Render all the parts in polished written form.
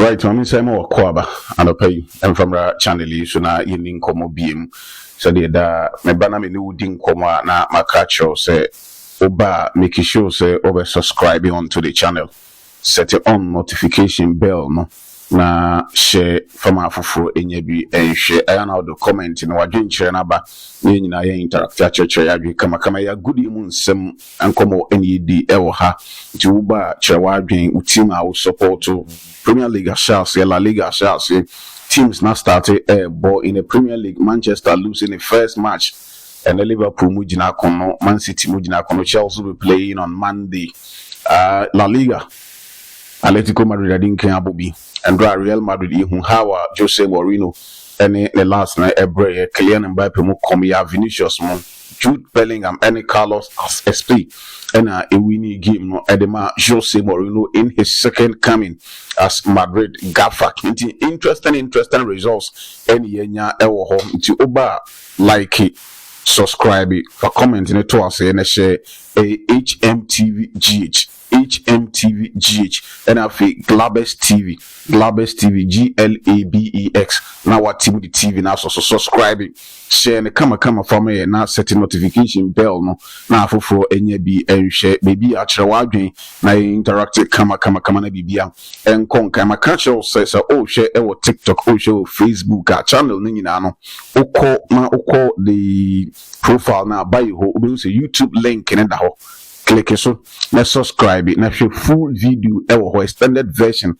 Right, I'm saying more Quaba and a pay and from our channel so now in Como beam. So the me banana new ding coma na macacho say oba make sure say over subscribing onto the channel. Set it on notification bell no na share from our fufu enyebi and share I know the comment in our drink share naba yen na yen interact church ya kama ya good imun sem ankomo NED ewo ha ti uba chewa dwen utim a wo support to Premier League Sharks La Liga Sharks teams now started ball in the Premier League. Manchester losing the first match and the Liverpool mujina kono, Man City mujina kono. Chelsea will be playing on Monday. La Liga Atletico Madrid didn't Abubi and Real Madrid who Hawa Jose Mourinho and the last night Kylian Mbappe mo komia Vinicius mo Jude Bellingham and Carlos SP and a winning game no Edema Jose Mourinho in his second coming as Madrid gaffer. Interesting results and yenya ewo ho nti oba like it, subscribe it, for comment in it to us and share a HMTV GH and I feel Glabes TV GLABEX now what TV the TV now so subscribe it share and come for me now set notification bell no now for any be and share baby actually wadwin na interactive come na bibia and konka my catch says oh share our TikTok oh share Facebook channel ni nyina no oko the profile now buy ho obi say YouTube link in that ho click so let's subscribe it na full video ewo extended version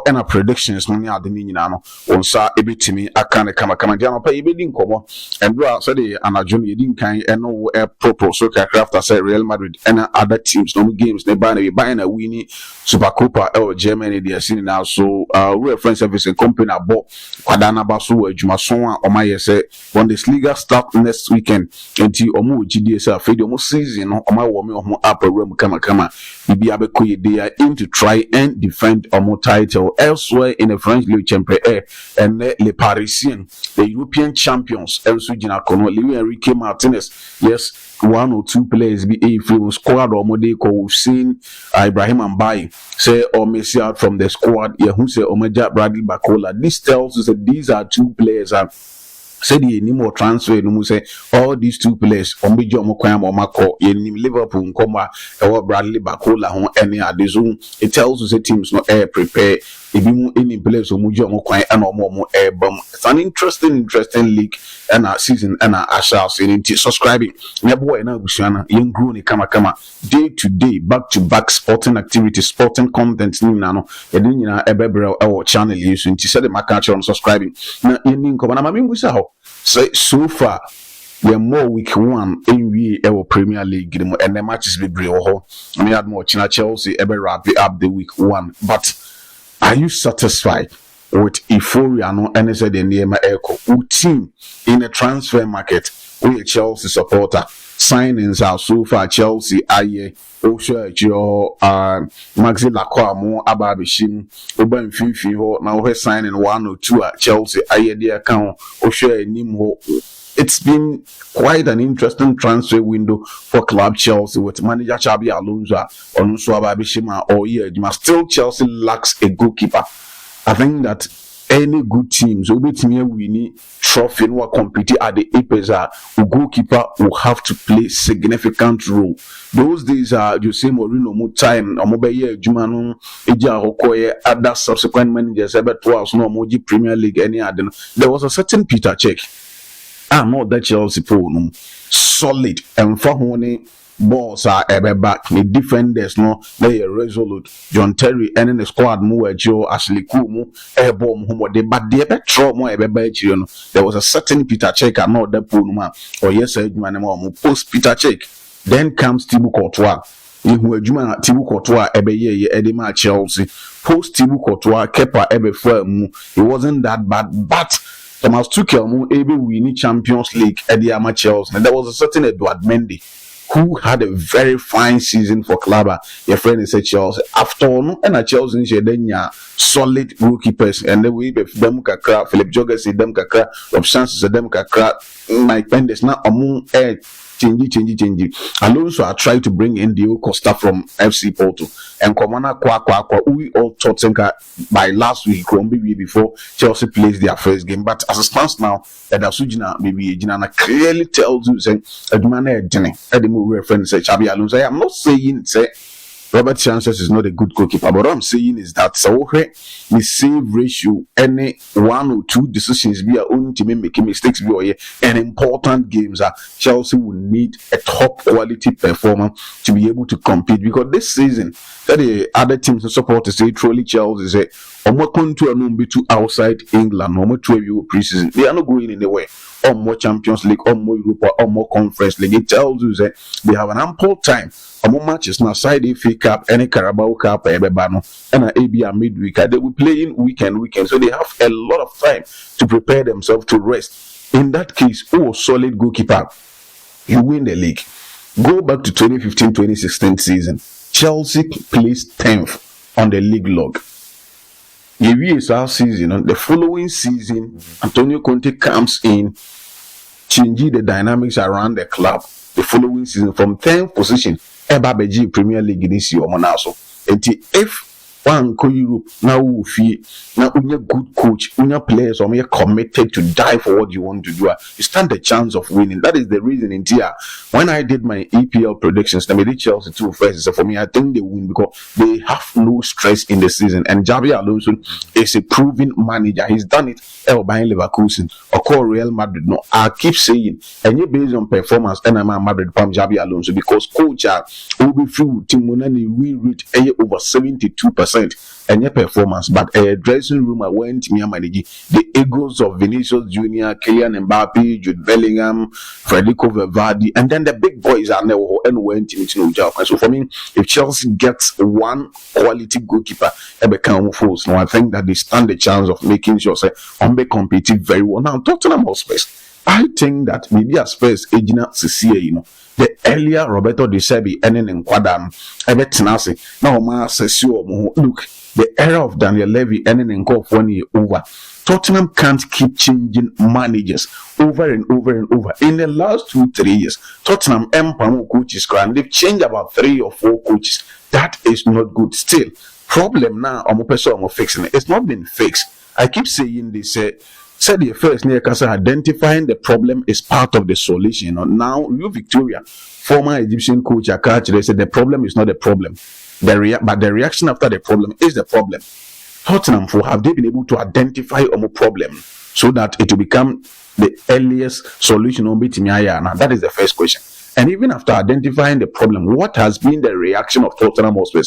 and a predictions money ade ni nyina no onsa ebetimi aka kama dia no pa ebedi nkomo and bro so the anajo no yedi nkan eno proper so after say Real Madrid and other teams no games they buy na winning Super Copa Germany they are seeing now so we friend service and company abo kwadana ba so adwuma so a omaye say Bundesliga start next weekend until omo gidi say afedi omo season no omawo me omo upper room kama bibi abekoye they are in to try and defend omo title elsewhere in the French League Championnat and les Parisiens the European champions also gina kono Louis Enrique Martinez yes one or two players be a free squad or mode ko we've seen Ibrahim Mbaye say or Messi out from the squad yeah who say Omeja Bradley Bakola. This tells us that these are two players said he any more transfer no say all these two players Omeja Omokwam Omako in Liverpool nkoma or Bradley Bakola ho any adezo. It tells us the teams no air prepare if you any players Omoja Omokwan and Omo airbom. It's an interesting league and a season and a shall say subscribing never and Bushana young grow ni kama day to day back to back sporting activities sporting content ni nano edin na ebebere our channel use nti said the market on subscribing na yin ko na mami ngusa ho say so far we are more week 1 in our Premier League and the matches be brave ho me had more Chelsea ebe wrap up the week 1 but are you satisfied with euphoria no and said the name echo team in a transfer market we a Chelsea supporter signings are so far Chelsea aye Osho your Maxi Lacroix mo ababishim oba mfimfin ho na we signing 1 or 2 at Chelsea aye dey account Osho enim ho. It's been quite an interesting transfer window for club Chelsea with manager Xabi Alonso on so ababishima or year still Chelsea lacks a goalkeeper. I think that any good teams will be winning trophy and will compete at the Epesa. The goalkeeper will have to play significant role. Those days are Jose Mourinho more time or mobile Jumano Eja Hokoye other subsequent managers ever twice no Moji Premier League any other. There was a certain Peter Cech. Not that Chelsea pro solid and for one balls are ever back. The defenders no they are resolute. John Terry and in the squad more Joe Ashley Kumu airbomb who but they ever throw more ever by you. There was a certain Peter Cech and not the pool man or yes man post Peter Cech. Then comes Thibaut Courtois. Juma Thibaut Courtois ebe ye Edema Chelsea. Post Thibaut Courtois Kepa ebe firm. It wasn't that bad, but Thomas Tuchel mu ebe winning Champions League at the amateurs. And there was a certain Edouard Mendy who had a very fine season for club. Your friend is a Chelsea. After all, and a Chelsea then solid goalkeepers and the way them kakra Philip Joggers them kakra Rob Sanchez them kakra Mike Mendes na among change. Alonso I tried to bring in Diego Costa from FC Porto, and Komana Kwa. We all thought by last week, before Chelsea plays their first game. But as it stands now, Sujina maybe Jinana clearly tells you saying Edmane Edine, Edimu reference Xabi Alonso. I am not saying say Robert Sanchez is not a good goalkeeper, but what I'm saying is that the save ratio, any 1 or 2 decisions be only to making mistakes be and important games are Chelsea will need a top quality performer to be able to compete, because this season that the other teams and supporters say truly Chelsea say going to a to outside England, no more 12 preseason, they are not going anywhere. Or more Champions League, or more Europa, or more Conference League. It tells you that they have an ample time. More matches now, side FA Cup, any Carabao Cup, Ebebano, and an ABA midweek. They will play in weekend. So they have a lot of time to prepare themselves to rest. In that case, solid goalkeeper, you win the league. Go back to 2015-2016 season. Chelsea placed 10th on the league log. Our season, the following season, Antonio Conte comes in, changing the dynamics around the club. The following season, from 10th position, Ebabeji Premier League this year, Monaso. And if one go Europe, now unya good coach, unya players, or you're committed to die for what you want to do, you stand a chance of winning. That is the reason in here. When I did my EPL predictions, I made Chelsea 2 first. So for me, I think they win because they have no stress in the season. And Xabi Alonso is a proven manager. He's done it buying Leverkusen or call Real Madrid. No, I keep saying, and you based on performance, and I'm Madrid from Xabi Alonso, because coach will be through Timonani will reach over 72%. And your performance, but a dressing room went me manage the egos of Vinicius Junior, Kylian Mbappe, Jude Bellingham, Federico Valverde, and then the big boys are there and went into no job. So for me, if Chelsea gets one quality goalkeeper, force, I think that they stand the chance of making sure say be competing very well. Now Tottenham Hotspur, I think that maybe as first Agina Cecilia, the earlier Roberto De Serbi and then Quadam, Ebetinasi, now Ma Sessio, look, the era of Daniel Levy and then 1 year over. Tottenham can't keep changing managers over and over and over. In the last 2-3 years, Tottenham Empire coaches and they've changed about 3 or 4 coaches. That is not good. Still, problem now, I'm fixing it. It's not been fixed. I keep saying this. Said the first near identifying the problem is part of the solution. Now, Victoria, former Egyptian coach, they said the problem is not the problem. But the reaction after the problem is the problem. Tottenham, have they been able to identify a problem so that it will become the earliest solution on Bitimiaya? Now, that is the first question. And even after identifying the problem, what has been the reaction of Tottenham Hotspur?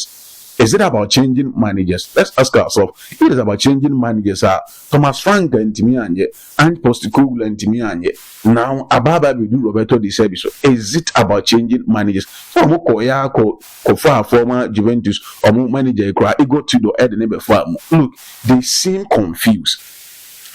Is it about changing managers? Let's ask ourselves. If it is about changing managers, Thomas Frank and Timianje, and Postecoglou and Timianje. Now, Ababa will do Roberto De Serbi. So, is it about changing managers? So, Mokoya, Kofa, former Juventus, or manager, Ego to the head neighbor farm. Look, they seem confused.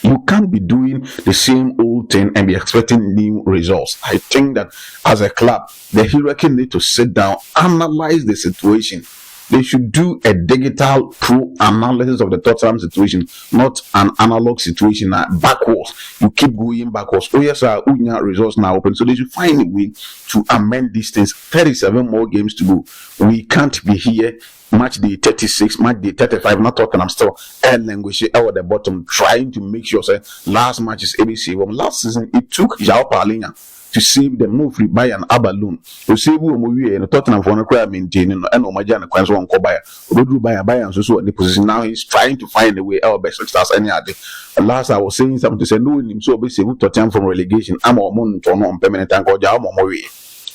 You can't be doing the same old thing and be expecting new results. I think that as a club, the hierarchy need to sit down, analyze the situation. They should do a digital pro analysis of the Tottenham situation, not an analog situation backwards. You keep going backwards. Oh yes, Unya results now open. So they should find a way to amend these things. 37 more games to go. We can't be here. Match day 36, match day 35, not Tottenham still and language at the bottom, trying to make sure say last match is ABC. Well, last season it took João Paulinho to save them, no free buy an Abaloon. To save who movie and Tottenham for no maintaining and Omajan and Quanzo and Kobaya. Odu buy and so at the position. Now he's trying to find a way out best stars any other. Last I was saying something to say no him so basically Tottenham from relegation. I'm a moon to no permanent and go down way.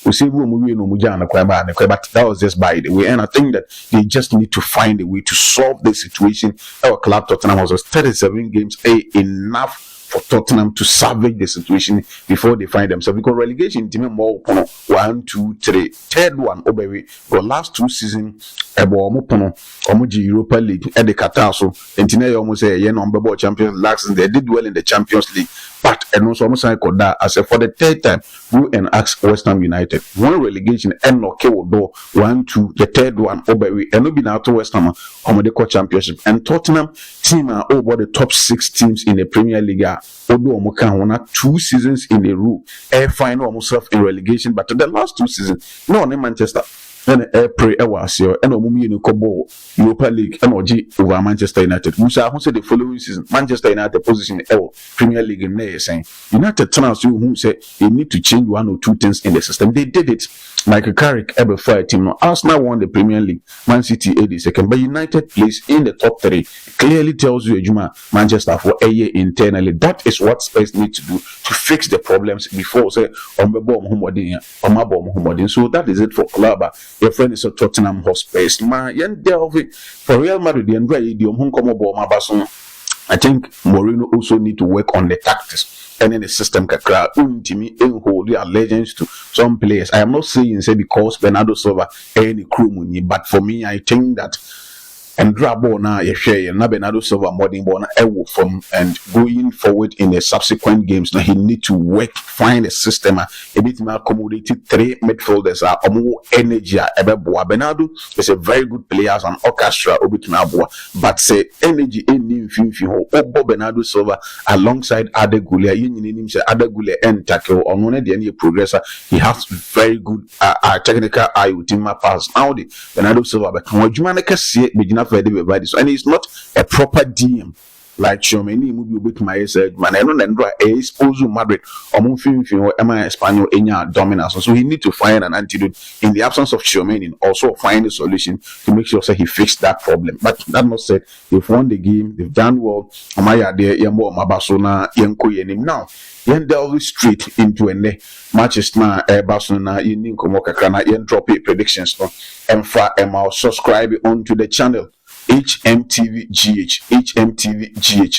We see who movie no Mujana Kwaba, but that was just by the way. And I think that they just need to find a way to solve the situation. Our club Tottenham was 37 games, enough for Tottenham to salvage the situation before they find themselves. Because relegation team more 1, 2, 3. Third one, baby, the last 2 seasons, Europa League at the Qatar. So, and almost a year number Champions last season they did well in the Champions League. but and also almost like that. I said for the third time, go and ask West Ham United. One relegation and no do 1-2, the third one over and no be now to West Ham on the championship. And Tottenham team are over the top 6 teams in the Premier League. Although Omoka 2 seasons in a row, air final almost in relegation, but the last 2 seasons, no in Manchester. Then pray was your and Omumi Kobo Europa League and over Manchester United. Musa who said the following season Manchester United position L Premier League in there saying United turns you who said they need to change 1 or 2 things in the system. They did it. Like a Carrick ever fight team. Now Arsenal won the Premier League, Man City 82nd, but United plays in the top 3. Clearly tells you Juma Manchester for a year internally. That is what Spurs need to do to fix the problems before say Mohammed. So that is it for club. Your friend is a Tottenham Hotspur. For Real Madrid, I think Mourinho also need to work on the tactics and in the system. Kakra untimi hold their allegiance to some players. I am not saying say because Bernardo Silva any crew money, but for me, I think that and Drabo na share na Bernardo Silva modern born from and going forward in the subsequent games. Now he need to work, find a system a bit more accommodated 3 midfielders are more energy. Bernardo is a very good player as an orchestra, but say energy in Bernardo Silva alongside Adegule. You say Adegule and tackle on one of the progressor. He has very good technical eye with him pass. Now the Bernardo Silva but and it's not a proper DM like Chomeni movie with my man. I don't know expose Madrid or Espanyol Enya dominance. So he need to find an antidote in the absence of Chomeni, also find a solution to make sure he fixed that problem. But that must said, they've won the game, they've done well. Amaya there, Yambo Mabasona, Yanko Yenim now. Yen delve straight into a matches na Barcelona yin komoka kana yen drop predictions no emfa ema subscribe onto the channel HMTVGH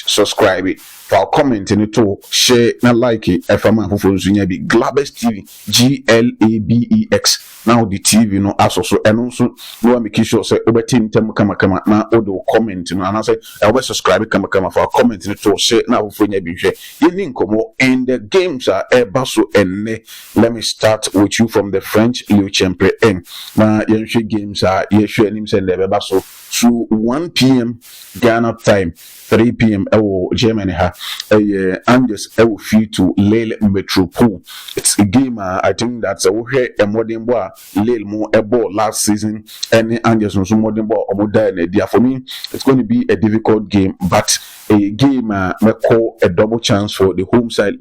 subscribe for comment in it share na like it fama who nsunya bi Glabex TV GLABEX now the TV no also and also no make sure say obetim tem kama na odo comment no and say I subscribe kama for comment in it share na who nya bi hwe yin komo and the games are baso enne. Let me start with you from the French Ligue Champion na yen games are ye hwe anim say the baso to 1 p.m. Ghana time, 3 p.m. Germany and just fee to Lille Metropole. It's a game I think that's a modern boy Lille more a ball last season and just no modern ball or modern idea. For me, it's going to be a difficult game, but a game may call a double chance for the home side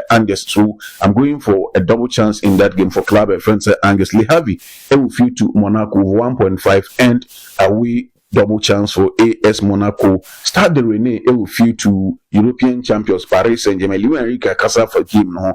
Angus. So I'm going for a double chance in that game for club friends Angus Le Havre. Fee to Monaco 1.5 and away double chance for AS Monaco. Start the Rene will feel to European champions Paris Saint-Germain. Enrique Casa for game no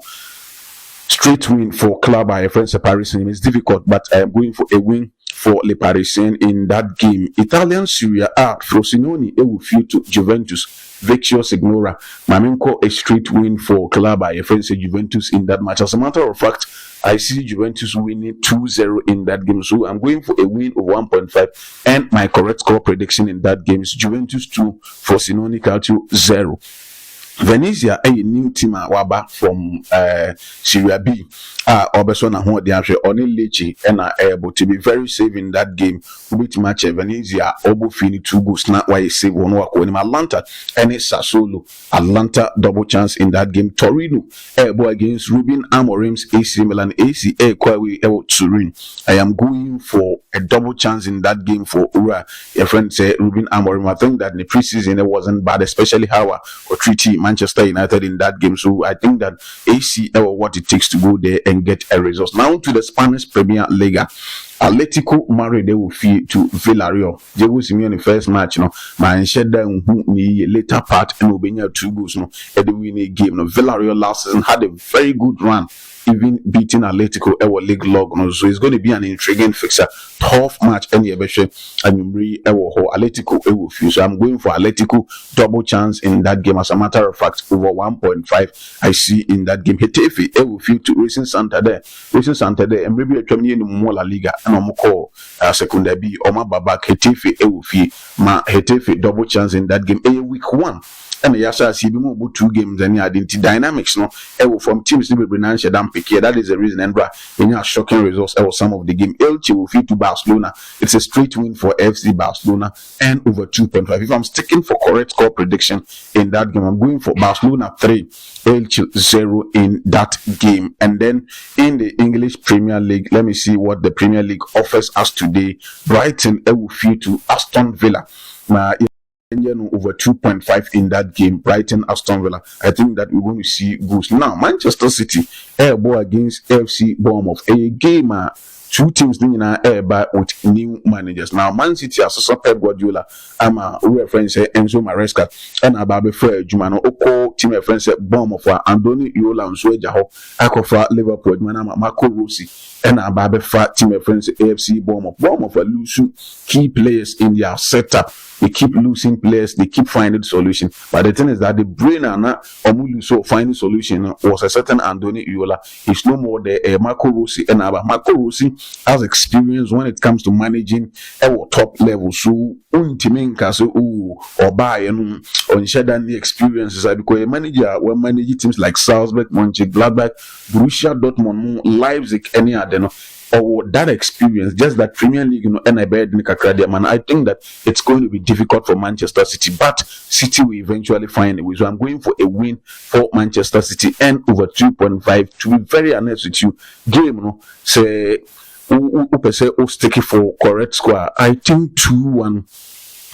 straight win for club by friends Paris Saint-Germain. It's difficult, but I am going for a win for Le Parisien in that game. Italian Serie A Frosinone will feel to Juventus. Vecchio Signora Mamenko a straight win for club by friends Juventus in that match. As a matter of fact, I see Juventus winning 2-0 in that game. So I'm going for a win of 1.5. And my correct score prediction in that game is Juventus 2, Frosinone Calcio 0. Venezia, a new team waba from Serie B. Obesona who they are only Lecce and are able to be very safe in that game. Which match Venezia Obo Fini 2 goals not why save one work when Atlanta and Sassuolo. Atlanta double chance in that game. Torino able against Ruben Amorim's AC Milan AC Kwawe Turin. I am going for a double chance in that game for Ura. Your friend said Ruben Amorim. I think that in the preseason it wasn't bad, especially how or treaty Manchester United in that game. So I think that AC what it takes to go there and get a result. Now to the Spanish Premier League. Atletico Madrid they will feel to Villarreal. Diego Simeone first match, man shed down me later part and Obenya 2 goals, at the winning game. Villarreal last season had a very good run, even beating Atletico our league log. So it's going to be an intriguing fixture, tough match. Any Ebeshe and Atletico will feel. So I'm going for Atletico double chance in that game. As a matter of fact, over 1.5 I see in that game. Hetafe will feel to Racing Santander, and maybe a community more La Liga. Call secondary B or my babak Hetafe Ewufi ma Hetafe double chance in that game. A week 1 and yasa see be more 2 games and identity dynamics no from teams to be pronounced damn pick here. That is the reason and when you are shocking results some of the game. Elche will feed to Barcelona. It's a straight win for FC Barcelona and over 2.5. If I'm sticking for correct score prediction in that game, I'm going for Barcelona 3, Elche 0 in that game. And then in the English Premier League, let me see what the Premier League offers us today. Brighton will feed to Aston Villa. Over 2.5 in that game. Brighton, Aston Villa. I think that we're going to see goals. Now, Manchester City airborne against FC Bournemouth. A game, 2 teams doing with new managers. Now, Man City as Pep Guardiola, I'm a friend say Enzo Maresca, and Ababe Fair Jumano Oko team friend say Bournemouth Andoni Iola and Suejaho, Akofa Liverpool, Manama Marco Rossi, and Ababe Fat team friends AFC Bournemouth. Bournemouth are losing key players in their setup. They keep losing players, they keep finding solution. But the thing is that the brain and so finding solution was a certain Andoni Iola. He's no more the Marco Rossi and Marco Rossi has experience when it comes to managing our top level. So untimenka so or buy and on share the experiences because a manager will manage teams like Salzburg, Mönchengladbach, Borussia Dortmund, Leipzig, any other or that experience, just that Premier League, and I think that it's going to be difficult for Manchester City, but City will eventually find a way. So I'm going for a win for Manchester City and over 2.5. To be very honest with you, game, say, who sticky for correct score. I think 2-1.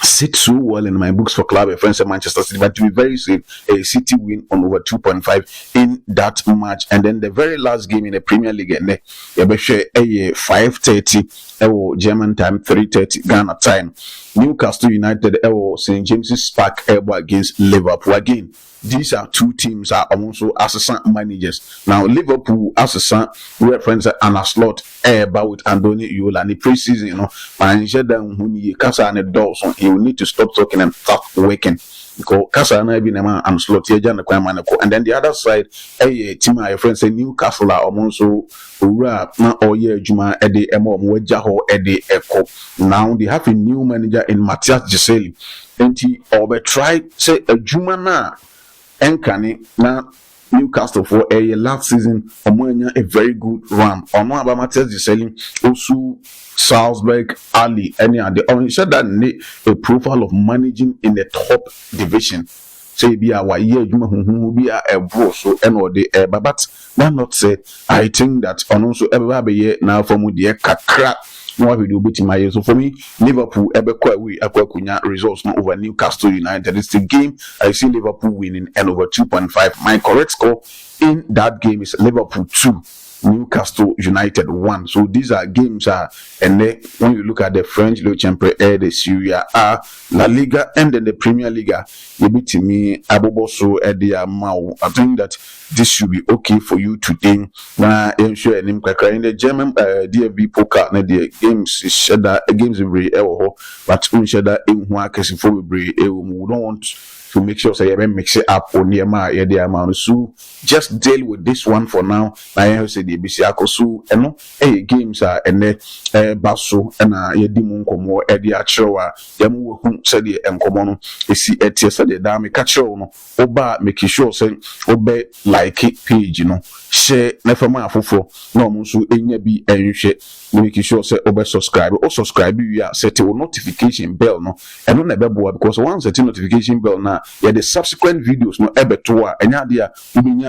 Sit so well in my books for club friends at Manchester City, but to be very safe, a City win on over 2.5 in that match. And then the very last game in the Premier League, and you share a 5:30 German time, 3:30 Ghana time. Newcastle United St James's Park against Liverpool again. These are 2 teams are also assistant managers. Now Liverpool assistant reference and a slot with Andoni Iola and the preseason, and when he Casa and the doors, he will need to stop talking and start working. Because Casa and I been a man and slot here, and then the other side, a team my friends say Newcastle are also or year Juma Eddie Emo Mwejaho Eddie Echo. Now they have a new manager in Matthias Giseli. And he try say a Juma na Enkani na Newcastle for a last season a very good run. On one about Matthias Giseli also Salzburg, Ali, any other. Or he said that a profile of managing in the top division. Say be our year, you be a bro, so and but that not said. I think that on also every year now from the kakra. No, we do bit in my year. So for me, Liverpool results not over Newcastle United. It's the game I see Liverpool winning and over 2.5. My correct score in that game is Liverpool 2. Newcastle United 1. So these are games and then when you look at the French Le Championnat, the Serie A, La Liga, and then the Premier League, you beat me Aboboso Edia Mao. I think that this should be okay for you today. Now, I'm sure in the German DFB poker, the games is shada games very but shada in Huakasi for we don't want to make sure say you mix it up on near my amount. So just deal with this one for now. I say the BC Akosu and games are and Basso and Yedimun Komo Eddie Achoa Yamu said the Encomono is it said the dame catcho oba make sure say obey like it page share never my for no musu enya bi and share make sure say obe subscribe or subscribe you set a notification bell and on never because once set notification bell now the subsequent videos no ebeto and ya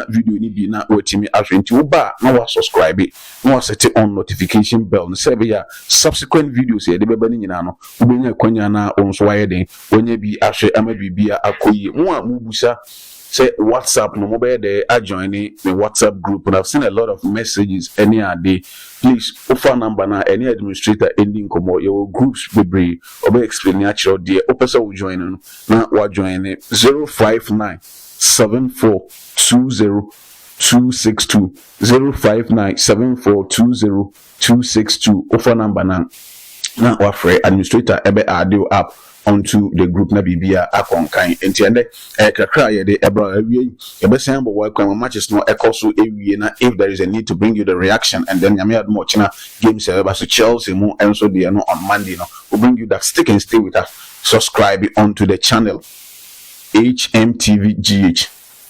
video ni bi na watimi ahwenti oba na subscribe no set on notification bell no say be subsequent videos ye de beba ni nyina no ubenya kwanya na onso waye den onya bi ahwe ama bibia akoyi mu a mubusa say WhatsApp no mobile there are joining the WhatsApp group and I've seen a lot of messages any day. Please offer number na any administrator ending come your groups be or explain natural dear opesa will join na wa join 059 7420262 059 7420262 offer number na wa free administrator ebe audio app onto the group na bibia akonkan entiende kakra ye de ebra awie e be san bo welcome matches no ekoso ewie na if there is a need to bring you the reaction and then yame admo china games eba so Chelsea mu enso de no on Monday no we'll bring you that stick and stay with us subscribe onto the channel HMTVGH.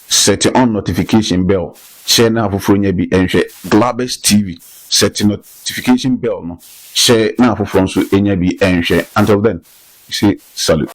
Set on notification bell. Share na afoforo nya bi enhwe. Glabes TV. Set notification bell no. Share na afoforo nso enya bi enhwe. Until then, you say salute.